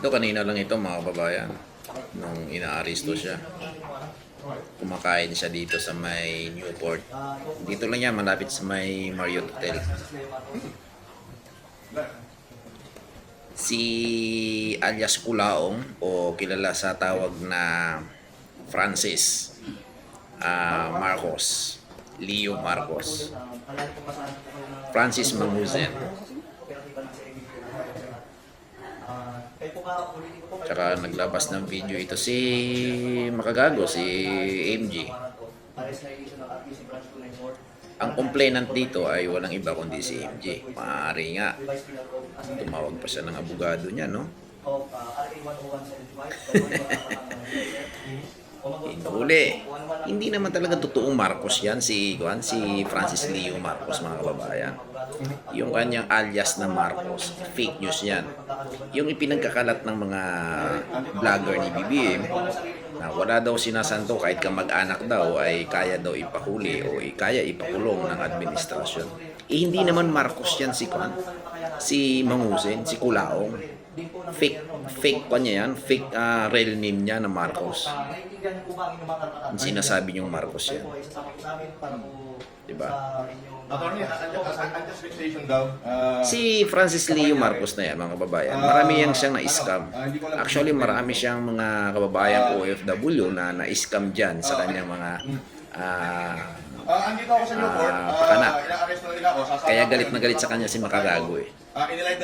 Ito kanina lang ito mga kababayan. Nung inaaresto siya. Kumakain siya dito sa may Newport. Dito lang yan, malapit sa may Marriott Hotel. Si alias Kulaong o kilala sa tawag na Francis Marcos. Leo Marcos. Francis Manguzen. Tsaka naglabas ng video ito si Makagago, si MG. Ang complainant dito ay walang iba kundi si MG. Maaari nga tumawag pa siya ng abogado niya, no? Huli. Hindi naman talaga totoong Marcos yan, si Francis Leo Marcos, mga kababayan. Yung kanyang alias na Marcos, fake news yan. Yung ipinagkakalat ng mga vlogger ni BBM na wala daw sinasanto kahit kamag-anak daw ay kaya daw ipahuli o kaya ipakulong ng administrasyon. Hindi naman Marcos yan si Manguzen, si Kulaong. Fake pa niya yan, fake real name niya na Marcos. Sinasabi niyong Marcos yan. Diba? Si Francis Leo Marcos na yan, mga kababayan, marami yan siyang na-scam. Actually, marami siyang mga kababayan OFW na na-scam dyan sa kanyang mga pakana. Kaya galit na galit sa kanya si Makagago eh.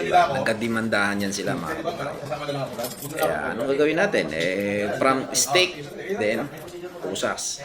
Diba? Nagkadimandahan yan sila, mga kababayan. Kaya anong gagawin natin? From steak, then pusas.